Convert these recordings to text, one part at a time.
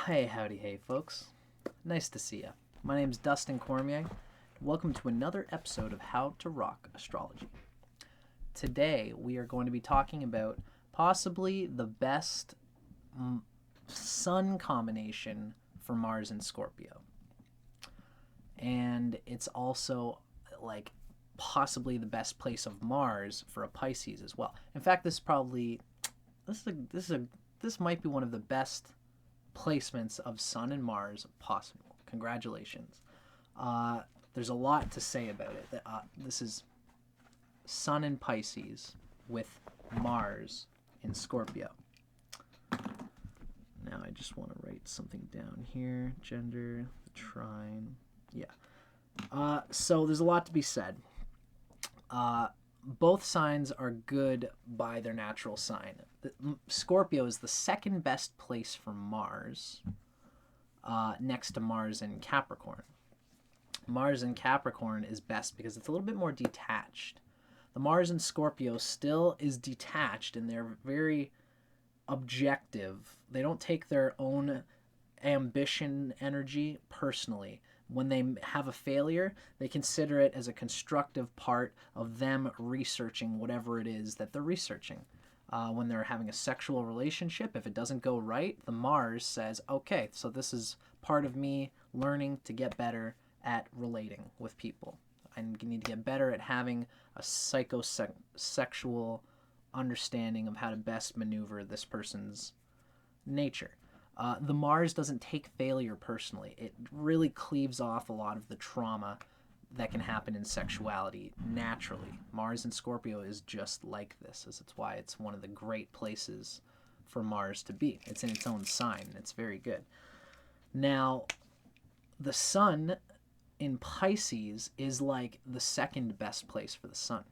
Hey, howdy, hey, folks. Nice to see ya. My name's Dustin Cormier. Welcome to another episode of How to Rock Astrology. Today, we are going to be talking about possibly the best sun combination for Mars and Scorpio. And it's also like possibly the best place of Mars for a Pisces as well. In fact, this might be one of the best placements of Sun and Mars possible. Congratulations. There's a lot to say about it. This is Sun in Pisces with Mars in Scorpio. Now I just want to write something down here. Gender, the trine. Yeah. So there's a lot to be said. Both signs are good by their natural sign. Scorpio is the second best place for Mars, next to Mars in Capricorn. Mars in Capricorn is best because it's a little bit more detached. The Mars in Scorpio still is detached, and they're very objective. They don't take their own ambition energy personally. When they have a failure, they consider it as a constructive part of them researching whatever it is that they're researching. When they're having a sexual relationship, if it doesn't go right, the Mars says, okay, so this is part of me learning to get better at relating with people. I need to get better at having a psychosexual understanding of how to best maneuver this person's nature. The Mars doesn't take failure personally. It really cleaves off a lot of the trauma that can happen in sexuality naturally. Mars in Scorpio is just like this. It's why it's one of the great places for Mars to be. It's in its own sign. It's very good. Now, the Sun in Pisces is like the second best place for the Sun.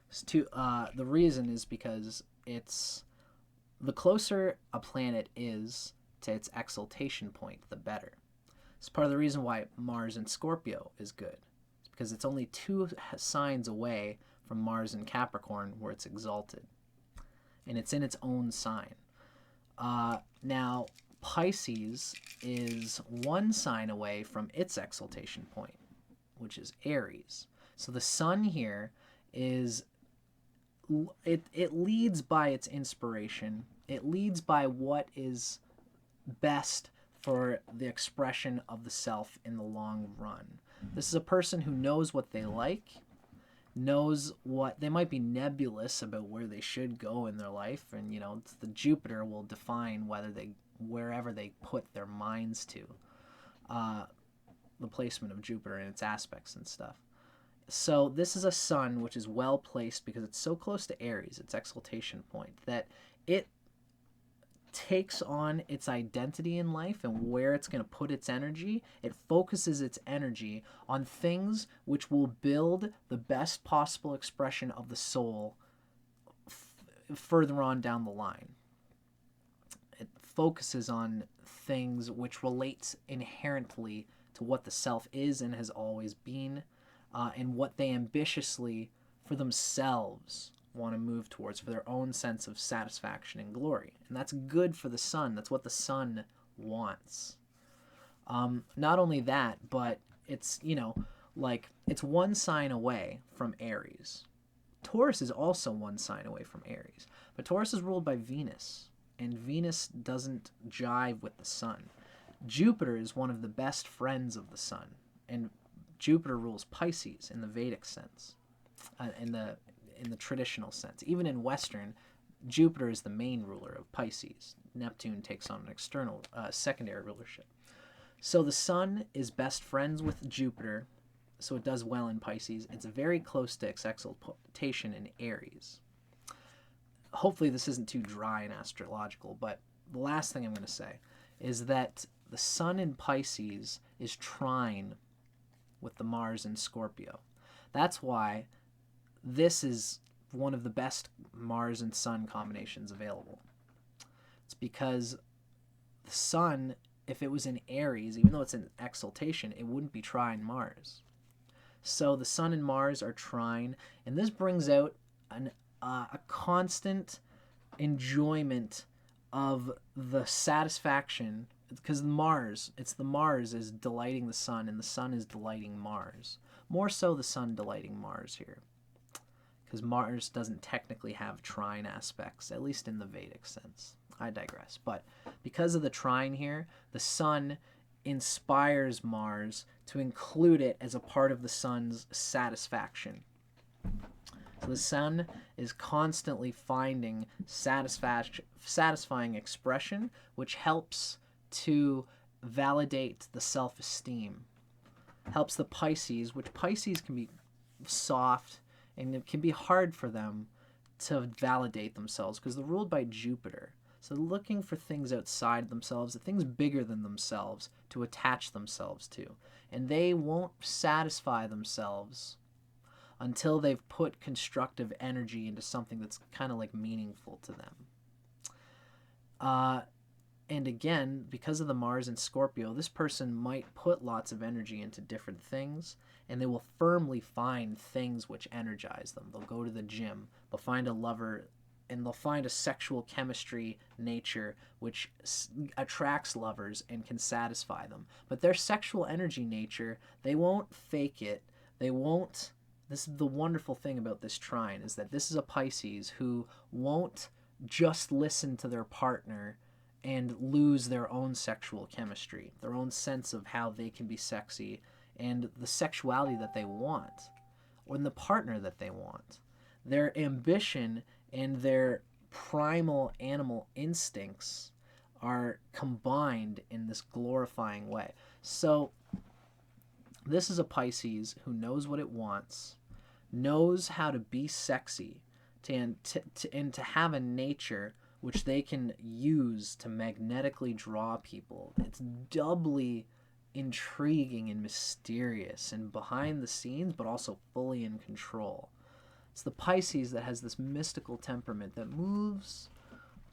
The reason is because it's the closer a planet is to its exaltation point, the better. It's part of the reason why Mars in Scorpio is good. It's because it's only 2 signs away from Mars in Capricorn where it's exalted. And it's in its own sign. Now, Pisces is 1 sign away from its exaltation point, which is Aries. So the Sun here is... It leads by its inspiration. It leads by what is best for the expression of the self in the long run. This is a person who knows what they like, knows what... They might be nebulous about where they should go in their life, and, the Jupiter will define wherever they put their minds to. The placement of Jupiter and its aspects and stuff. So this is a Sun which is well placed because it's so close to Aries, its exaltation point, that it takes on its identity in life and where it's going to put its energy. It focuses its energy on things which will build the best possible expression of the soul further on down the line. It focuses on things which relates inherently to what the self is and has always been. And what they ambitiously, for themselves, want to move towards for their own sense of satisfaction and glory. And that's good for the Sun. That's what the Sun wants. Not only that, but it's, it's 1 sign away from Aries. Taurus is also 1 sign away from Aries. But Taurus is ruled by Venus, and Venus doesn't jive with the Sun. Jupiter is one of the best friends of the Sun, and Jupiter rules Pisces in the Vedic sense, in the traditional sense. Even in Western, Jupiter is the main ruler of Pisces. Neptune takes on an external, secondary rulership. So the Sun is best friends with Jupiter, so it does well in Pisces. It's very close to its exaltation in Aries. Hopefully this isn't too dry and astrological, but the last thing I'm going to say is that the Sun in Pisces is trine with the Mars in Scorpio. That's why this is one of the best Mars and Sun combinations available. It's because the Sun, if it was in Aries, even though it's in exaltation, it wouldn't be trine Mars. So the Sun and Mars are trine, and this brings out a constant enjoyment of the satisfaction, because Mars, it's the Mars is delighting the sun, and the sun is delighting Mars. More so the sun delighting Mars here, because Mars doesn't technically have trine aspects, at least in the Vedic sense. I digress. But because of the trine here, the sun inspires Mars to include it as a part of the sun's satisfaction. So the sun is constantly finding satisfying expression, which helps to validate the self-esteem. Helps the Pisces, which Pisces can be soft, and it can be hard for them to validate themselves because they're ruled by Jupiter. So looking for things outside themselves, things bigger than themselves to attach themselves to. And they won't satisfy themselves until they've put constructive energy into something that's kind of like meaningful to them. And again, because of the Mars in Scorpio, this person might put lots of energy into different things, and they will firmly find things which energize them. They'll go to the gym, they'll find a lover, and they'll find a sexual chemistry nature which attracts lovers and can satisfy them. But their sexual energy nature, they won't fake it. They won't. This is the wonderful thing about this trine, is that this is a Pisces who won't just listen to their partner and lose their own sexual chemistry, their own sense of how they can be sexy and the sexuality that they want, or in the partner that they want. Their ambition and their primal animal instincts are combined in this glorifying way. So this is a Pisces who knows what it wants, knows how to be sexy, and to have a nature which they can use to magnetically draw people. It's doubly intriguing and mysterious and behind the scenes, but also fully in control. It's the Pisces that has this mystical temperament that moves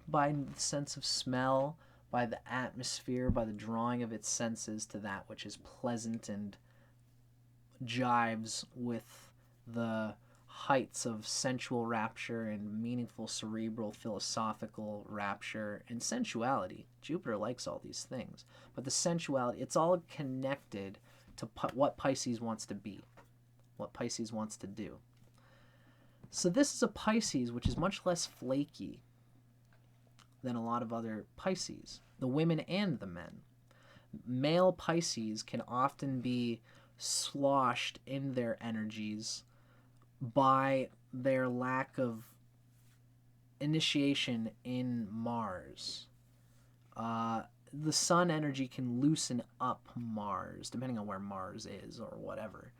by the sense of smell, by the atmosphere, by the drawing of its senses to that which is pleasant and jives with the heights of sensual rapture and meaningful cerebral philosophical rapture and sensuality. Jupiter likes all these things, but the sensuality, it's all connected to what Pisces wants to be, what Pisces wants to do. So this is a Pisces which is much less flaky than a lot of other Pisces, the women and the men. Male Pisces can often be sloshed in their energies by their lack of initiation in Mars. The sun energy can loosen up Mars, depending on where Mars is or whatever.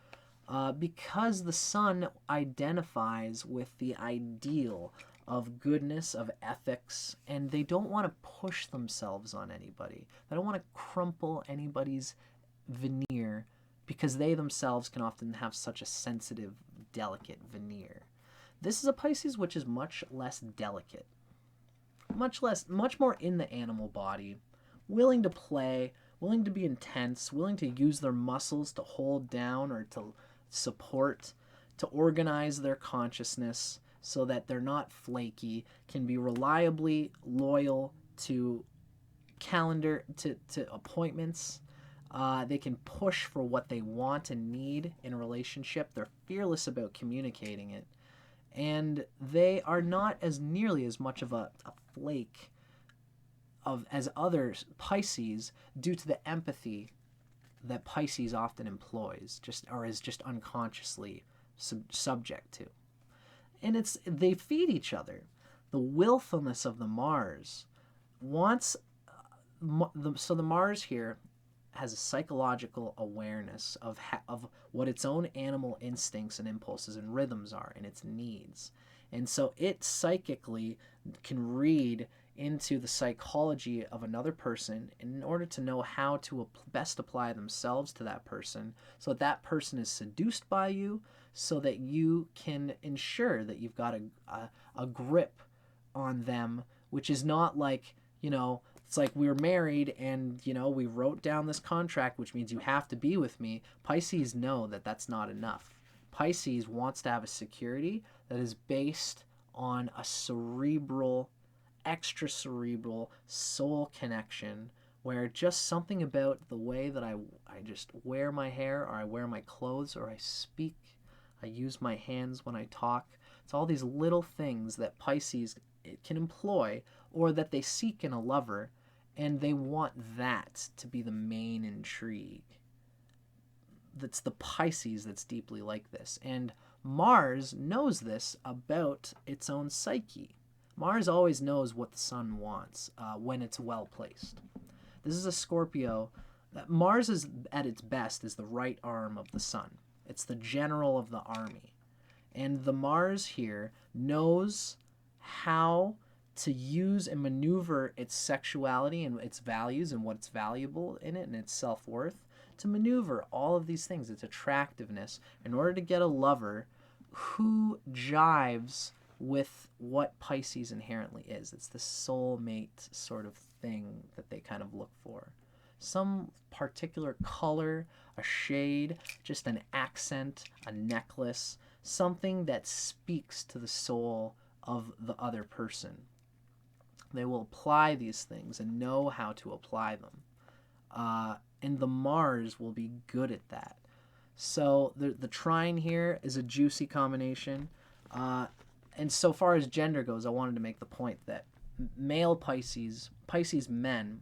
Because the sun identifies with the ideal of goodness, of ethics, and they don't want to push themselves on anybody. They don't want to crumple anybody's veneer, because they themselves can often have such a sensitive, delicate veneer. This is a Pisces which is much less delicate, much more in the animal body, willing to play, willing to be intense, willing to use their muscles to hold down or to support, to organize their consciousness so that they're not flaky, can be reliably loyal to appointments. They can push for what they want and need in a relationship. They're fearless about communicating it. And they are not as nearly as much of a flake as other Pisces due to the empathy that Pisces often employs, is just unconsciously subject to. And they feed each other. The willfulness of the Mars wants... So the Mars here has a psychological awareness of what its own animal instincts and impulses and rhythms are and its needs. And so it psychically can read into the psychology of another person in order to know how to best apply themselves to that person so that person is seduced by you, so that you can ensure that you've got a grip on them, which is not like, it's like we're married and, we wrote down this contract, which means you have to be with me. Pisces know that that's not enough. Pisces wants to have a security that is based on a cerebral extra cerebral soul connection where just something about the way that I just wear my hair, or I wear my clothes, or I speak, I use my hands when I talk. It's all these little things that Pisces can employ, or that they seek in a lover, and they want that to be the main intrigue. That's the Pisces that's deeply like this. And Mars knows this about its own psyche. Mars always knows what the sun wants when it's well placed. This is a Scorpio. Mars is at its best is the right arm of the sun. It's the general of the army. And the Mars here knows how to use and maneuver its sexuality and its values and what's valuable in it and its self-worth to maneuver all of these things, its attractiveness, in order to get a lover who jives with what Pisces inherently is. It's the soulmate sort of thing that they kind of look for. Some particular color, a shade, just an accent, a necklace, something that speaks to the soul of the other person. They will apply these things and know how to apply them. And the Mars will be good at that. So the trine here is a juicy combination. And so far as gender goes, I wanted to make the point that male Pisces men,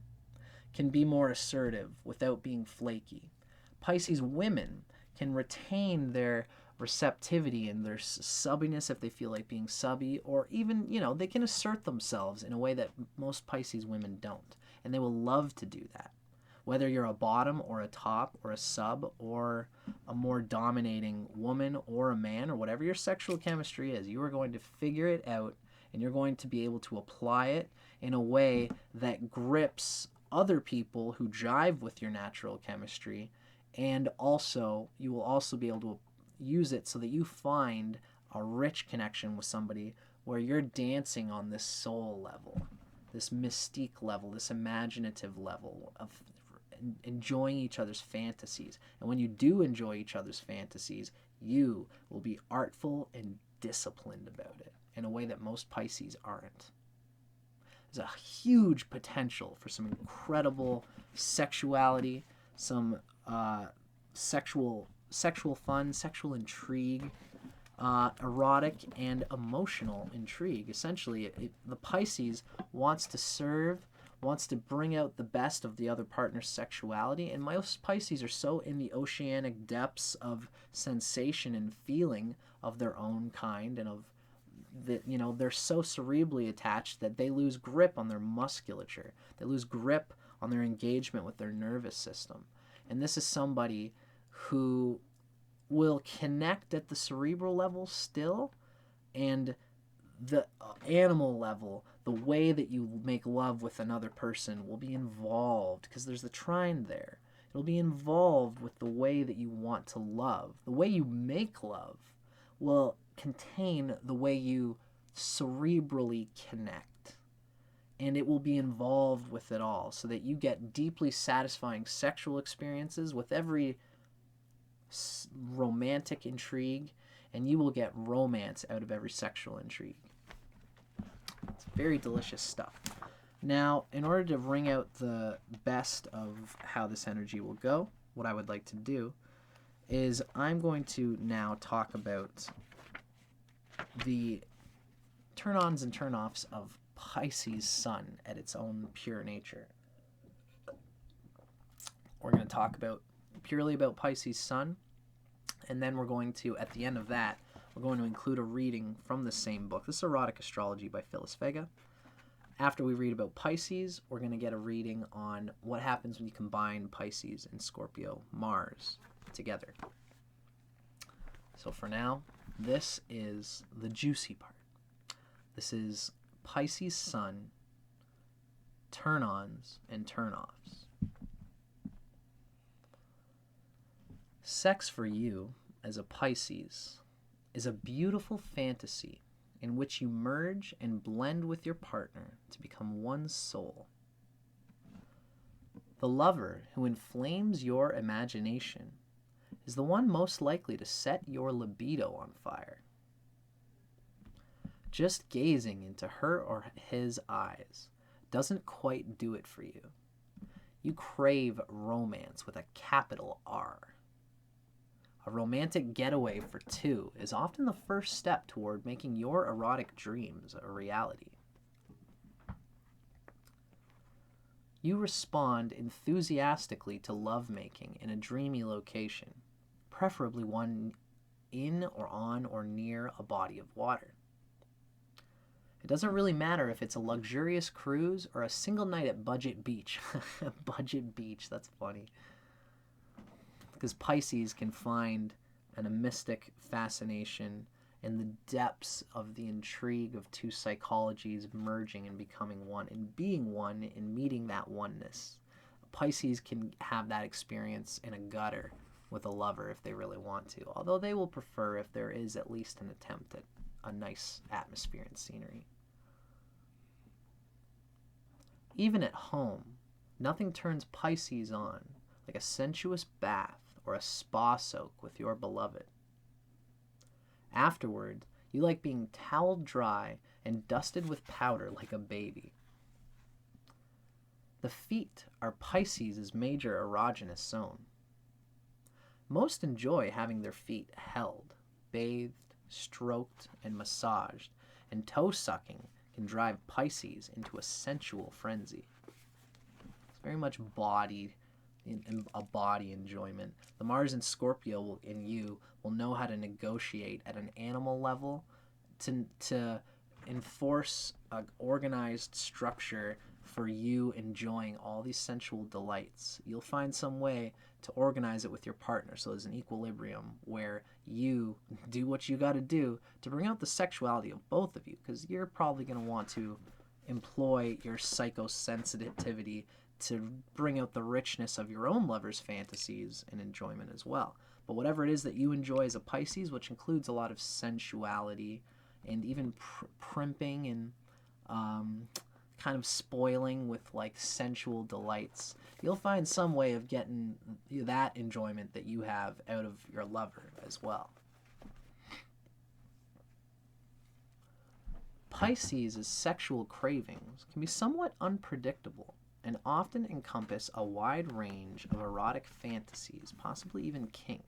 can be more assertive without being flaky. Pisces women can retain their receptivity and their subbiness if they feel like being subby, or even, they can assert themselves in a way that most Pisces women don't. And they will love to do that. Whether you're a bottom or a top or a sub or a more dominating woman or a man or whatever your sexual chemistry is, you are going to figure it out, and you're going to be able to apply it in a way that grips other people who jive with your natural chemistry, and also you will also be able to use it so that you find a rich connection with somebody where you're dancing on this soul level, this mystique level, this imaginative level of enjoying each other's fantasies. And when you do enjoy each other's fantasies, you will be artful and disciplined about it in a way that most Pisces aren't. There's a huge potential for some incredible sexuality, some sexual fun, sexual intrigue, erotic and emotional intrigue. Essentially, the Pisces wants to serve, wants to bring out the best of the other partner's sexuality, and most Pisces are so in the oceanic depths of sensation and feeling of their own kind, and of that, they're so cerebrally attached that they lose grip on their musculature. They lose grip on their engagement with their nervous system. And this is somebody who will connect at the cerebral level still, and the animal level, the way that you make love with another person will be involved, because there's the trine there. It'll be involved with the way that you want to love. The way you make love will contain the way you cerebrally connect, and it will be involved with it all, so that you get deeply satisfying sexual experiences with every romantic intrigue, and you will get romance out of every sexual intrigue. It's very delicious stuff. Now, in order to wring out the best of how this energy will go, what I would like to do is I'm going to now talk about the turn-ons and turn-offs of Pisces Sun at its own pure nature. We're going to talk purely about Pisces Sun, and then we're going to, at the end of that, we're going to include a reading from the same book. This is Erotic Astrology by Phyllis Vega. After we read about Pisces, we're going to get a reading on what happens when you combine Pisces and Scorpio Mars together. So for now, this is the juicy part. This is Pisces Sun, turn-ons and turn-offs. Sex for you, as a Pisces, is a beautiful fantasy in which you merge and blend with your partner to become one soul. The lover who inflames your imagination is the one most likely to set your libido on fire. Just gazing into her or his eyes doesn't quite do it for you. You crave romance with a capital R. A romantic getaway for two is often the first step toward making your erotic dreams a reality. You respond enthusiastically to lovemaking in a dreamy location, preferably one in or on or near a body of water. It doesn't really matter if it's a luxurious cruise or a single night at Budget Beach. Budget Beach, that's funny. Because Pisces can find a mystic fascination in the depths of the intrigue of two psychologies merging and becoming one, and being one and meeting that oneness. Pisces can have that experience in a gutter with a lover if they really want to, although they will prefer if there is at least an attempt at a nice atmosphere and scenery. Even at home, nothing turns Pisces on like a sensuous bath or a spa soak with your beloved. Afterward, you like being toweled dry and dusted with powder like a baby. The feet are Pisces' major erogenous zone. Most enjoy having their feet held, bathed, stroked, and massaged, and toe sucking can drive Pisces into a sensual frenzy. It's very much a body enjoyment. The Mars and Scorpio in you will know how to negotiate at an animal level to enforce an organized structure for you enjoying all these sensual delights. You'll find some way to organize it with your partner so there's an equilibrium where you do what you got to do to bring out the sexuality of both of you, because you're probably going to want to employ your psychosensitivity to bring out the richness of your own lover's fantasies and enjoyment as well. But whatever it is that you enjoy as a Pisces, which includes a lot of sensuality and even primping and kind of spoiling with like sensual delights, you'll find some way of getting that enjoyment that you have out of your lover as well. Pisces' sexual cravings can be somewhat unpredictable and often encompass a wide range of erotic fantasies, possibly even kink.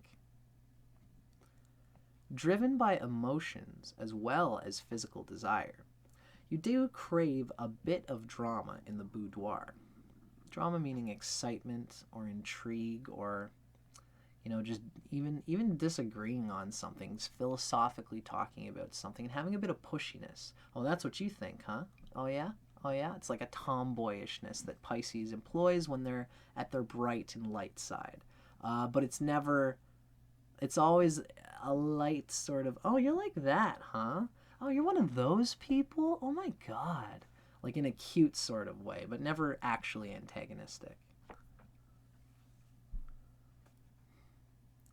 Driven by emotions as well as physical desire, you do crave a bit of drama in the boudoir. Drama meaning excitement or intrigue, or just even disagreeing on something, philosophically talking about something and having a bit of pushiness. Oh, that's what you think, huh? Oh yeah? Oh yeah? It's like a tomboyishness that Pisces employs when they're at their bright and light side. But it's always a light sort of, oh, you're like that, huh? Oh, you're one of those people? Oh my god. Like in a cute sort of way, but never actually antagonistic.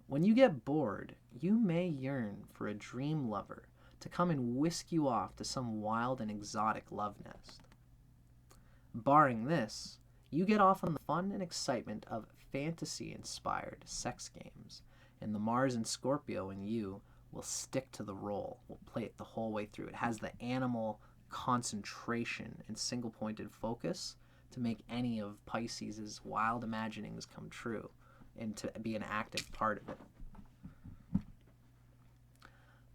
When you get bored, you may yearn for a dream lover to come and whisk you off to some wild and exotic love nest. Barring this, you get off on the fun and excitement of fantasy-inspired sex games, and the Mars and Scorpio in you will stick to the role, will play it the whole way through. It has the animal concentration and single-pointed focus to make any of Pisces' wild imaginings come true and to be an active part of it.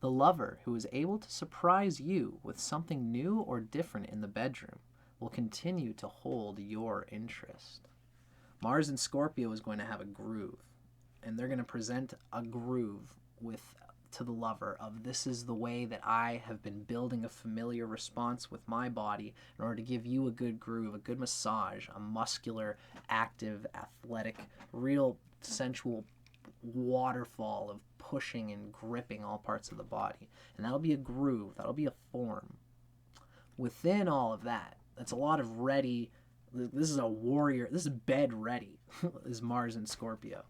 The lover who is able to surprise you with something new or different in the bedroom will continue to hold your interest. Mars and Scorpio is going to have a groove, and they're going to present a groove to the lover of, this is the way that I have been building a familiar response with my body in order to give you a good groove, a good massage, a muscular, active, athletic, real sensual waterfall of pushing and gripping all parts of the body. And that'll be a groove, that'll be a form. Within all of that, that's a lot of ready, this is a warrior, this is bed ready, is Mars and Scorpio.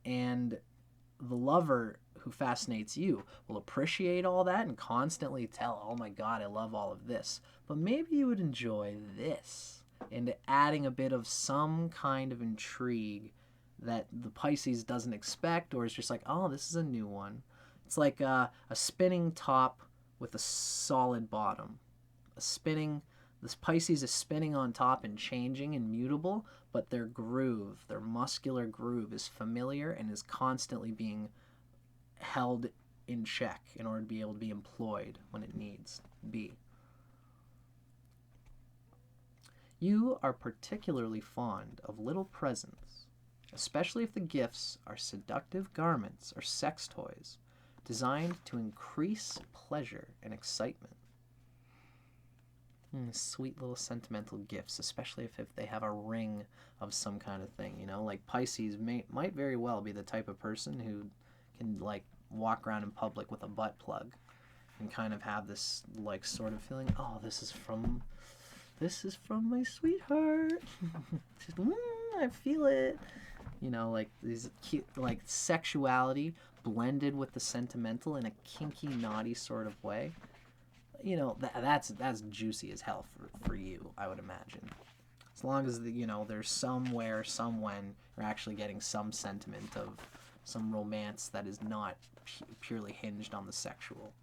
And the lover who fascinates you will appreciate all that and constantly tell, oh my god, I love all of this. But maybe you would enjoy this, and adding a bit of some kind of intrigue that the Pisces doesn't expect, or is just like, oh, this is a new one. It's like a spinning top with a solid bottom. This Pisces is spinning on top and changing and mutable, but their groove, their muscular groove, is familiar and is constantly being held in check in order to be able to be employed when it needs to be. You are particularly fond of little presents, especially if the gifts are seductive garments or sex toys designed to increase pleasure and excitement. Sweet little sentimental gifts, especially if they have a ring of some kind of thing, you know, like Pisces might very well be the type of person who can like walk around in public with a butt plug and kind of have this like sort of feeling, oh, this is from my sweetheart. Just, I feel it. You know, like these cute, like sexuality blended with the sentimental in a kinky, naughty sort of way. You know, that's juicy as hell for you, I would imagine. As long as, you know, there's somewhere, somewhen, you're actually getting some sentiment of some romance that is not purely hinged on the sexual.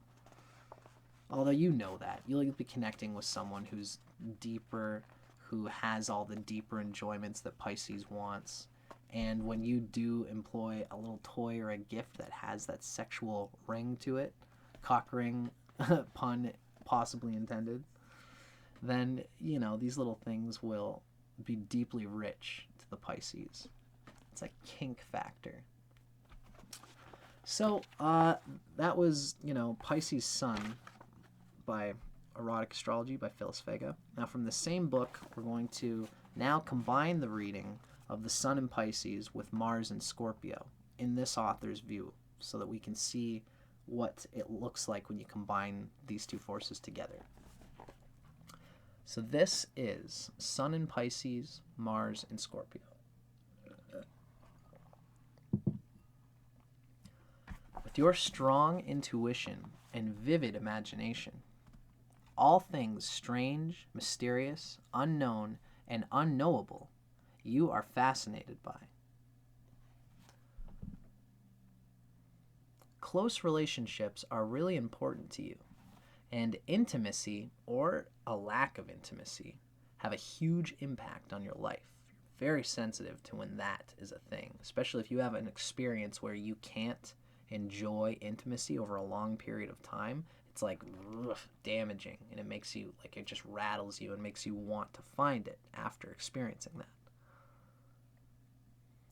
Although you know that. You'll be connecting with someone who's deeper, who has all the deeper enjoyments that Pisces wants. And when you do employ a little toy or a gift that has that sexual ring to it, cock ring, pun possibly intended, then, you know, these little things will be deeply rich to the Pisces. It's a kink factor. So, that was, you know, Pisces Sun by Erotic Astrology by Phyllis Vega. Now, from the same book, we're going to now combine the reading of the Sun in Pisces with Mars and Scorpio in this author's view so that we can see what it looks like when you combine these two forces together. So this is Sun in Pisces, Mars in Scorpio. With your strong intuition and vivid imagination, all things strange, mysterious, unknown, and unknowable you are fascinated by. Close relationships are really important to you, and intimacy, or a lack of intimacy, have a huge impact on your life. You're very sensitive to when that is a thing, especially if you have an experience where you can't enjoy intimacy over a long period of time. It's like damaging, and it makes you, like, it just rattles you and makes you want to find it after experiencing that.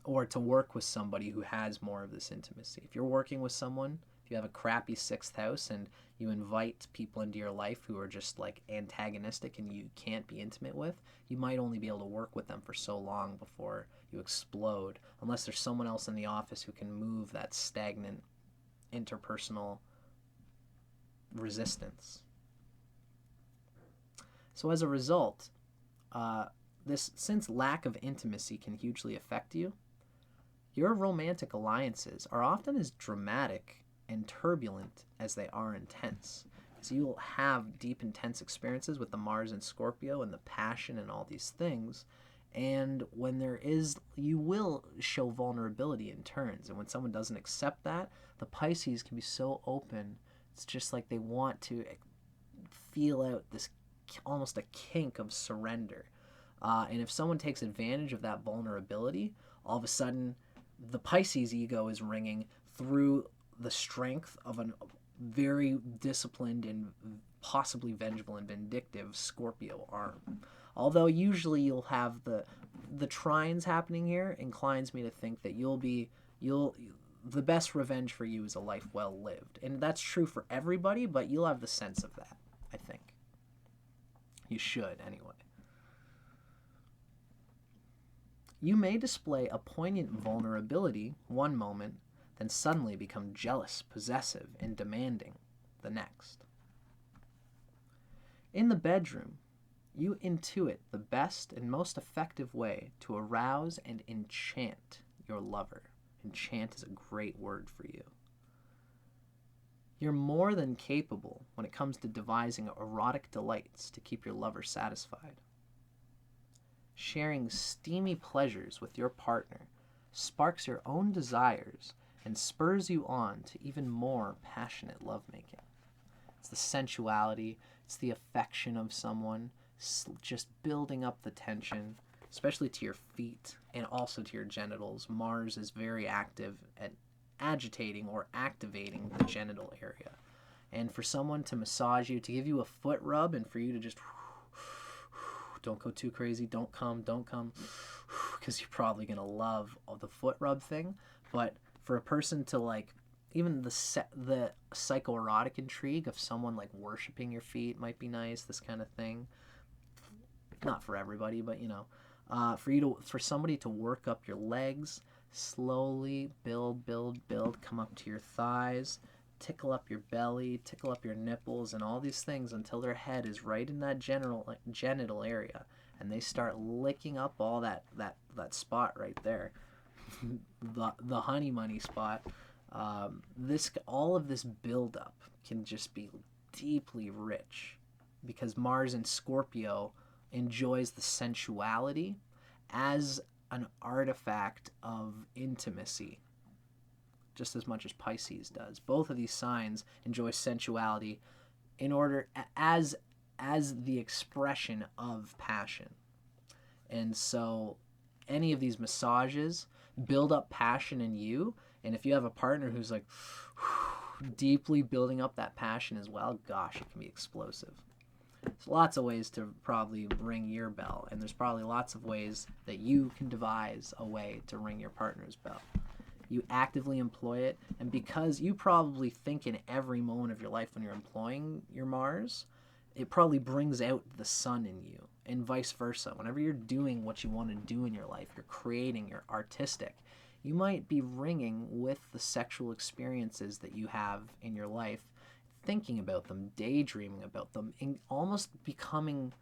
Or to work with somebody who has more of this intimacy. If you're working with someone, if you have a crappy 6th house and you invite people into your life who are just like antagonistic and you can't be intimate with, you might only be able to work with them for so long before you explode, unless there's someone else in the office who can move that stagnant interpersonal resistance. So as a result, since lack of intimacy can hugely affect you, your romantic alliances are often as dramatic and turbulent as they are intense. Because you will have deep, intense experiences with the Mars and Scorpio and the passion and all these things. And when there is, you will show vulnerability in turns. And when someone doesn't accept that, the Pisces can be so open. It's just like they want to feel out this almost a kink of surrender. And if someone takes advantage of that vulnerability, all of a sudden the Pisces ego is ringing through the strength of a very disciplined and possibly vengeful and vindictive Scorpio arm. Although usually you'll have the trines happening here inclines me to think that the best revenge for you is a life well lived. And that's true for everybody, but you'll have the sense of that, I think. You should, anyway. You may display a poignant vulnerability one moment, then suddenly become jealous, possessive, and demanding the next. In the bedroom, you intuit the best and most effective way to arouse and enchant your lover. Enchant is a great word for you. You're more than capable when it comes to devising erotic delights to keep your lover satisfied. Sharing steamy pleasures with your partner sparks your own desires and spurs you on to even more passionate lovemaking. It's the sensuality. It's the affection of someone. Just building up the tension, especially to your feet and also to your genitals. Mars is very active at agitating or activating the genital area. And for someone to massage you, to give you a foot rub, and for you to just don't go too crazy, don't come, because you're probably going to love the foot rub thing. But for a person to like, even the psychoerotic intrigue of someone like worshiping your feet might be nice, this kind of thing. Not for everybody, but you know, for somebody to work up your legs, slowly build, come up to your thighs, tickle up your belly, tickle up your nipples, and all these things until their head is right in that genital area, and they start licking up all that spot right there, the honey money spot. All of this buildup can just be deeply rich, because Mars in Scorpio enjoys the sensuality as an artifact of intimacy, just as much as Pisces does. Both of these signs enjoy sensuality in order as the expression of passion. And so any of these massages build up passion in you, and if you have a partner who's like deeply building up that passion as well, gosh, it can be explosive. There's lots of ways to probably ring your bell, and there's probably lots of ways that you can devise a way to ring your partner's bell. You actively employ it, and because you probably think in every moment of your life when you're employing your Mars, it probably brings out the sun in you, and vice versa. Whenever you're doing what you want to do in your life, you're creating, you're artistic, you might be ringing with the sexual experiences that you have in your life, thinking about them, daydreaming about them, and almost becoming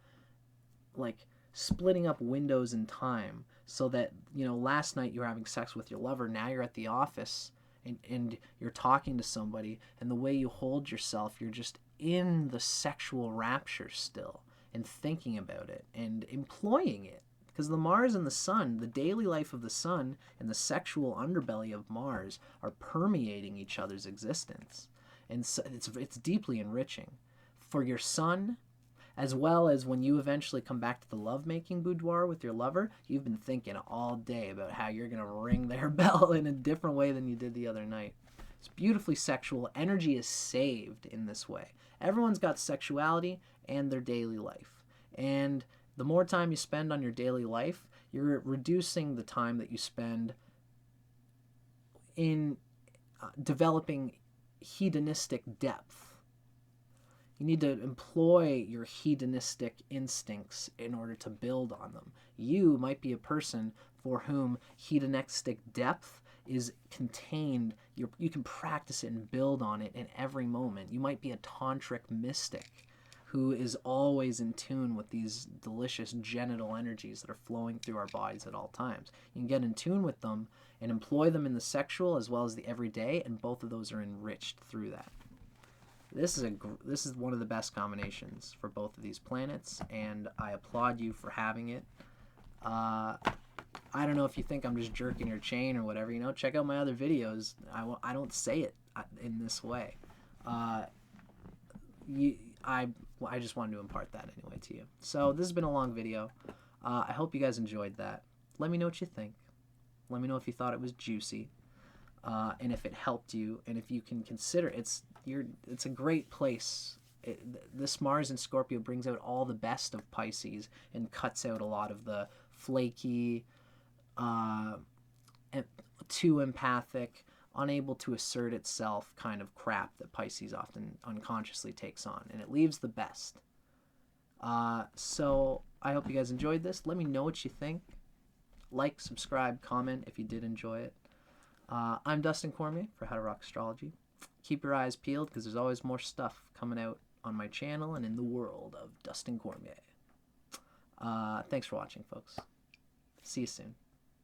like splitting up windows in time, so that, you know, last night you were having sex with your lover, now you're at the office and you're talking to somebody, and the way you hold yourself, you're just in the sexual rapture still, and thinking about it and employing it. Because the Mars and the Sun, the daily life of the Sun and the sexual underbelly of Mars are permeating each other's existence. And so it's deeply enriching for your Sun, as well as when you eventually come back to the lovemaking boudoir with your lover. You've been thinking all day about how you're going to ring their bell in a different way than you did the other night. It's beautifully sexual. Energy is saved in this way. Everyone's got sexuality and their daily life. And the more time you spend on your daily life, you're reducing the time that you spend in developing hedonistic depth. You need to employ your hedonistic instincts in order to build on them. You might be a person for whom hedonistic depth is contained. You can practice it and build on it in every moment. You might be a tantric mystic who is always in tune with these delicious genital energies that are flowing through our bodies at all times. You can get in tune with them and employ them in the sexual as well as the everyday, and both of those are enriched through that. This is one of the best combinations for both of these planets, and I applaud you for having it. I don't know if you think I'm just jerking your chain or whatever. You know, check out my other videos. I don't say it in this way. I just wanted to impart that anyway to you. So this has been a long video. I hope you guys enjoyed that. Let me know what you think. Let me know if you thought it was juicy, and if it helped you, and if you can consider it's a great place. This Mars in Scorpio brings out all the best of Pisces and cuts out a lot of the flaky, too empathic, unable to assert itself kind of crap that Pisces often unconsciously takes on, and it leaves the best. So I hope you guys enjoyed this. Let me know what you think. Like, subscribe, comment if you did enjoy it. I'm Dustin Cormier for How to Rock Astrology. Keep your eyes peeled, because there's always more stuff coming out on my channel and in the world of Dustin Cormier. Thanks for watching, folks. See you soon.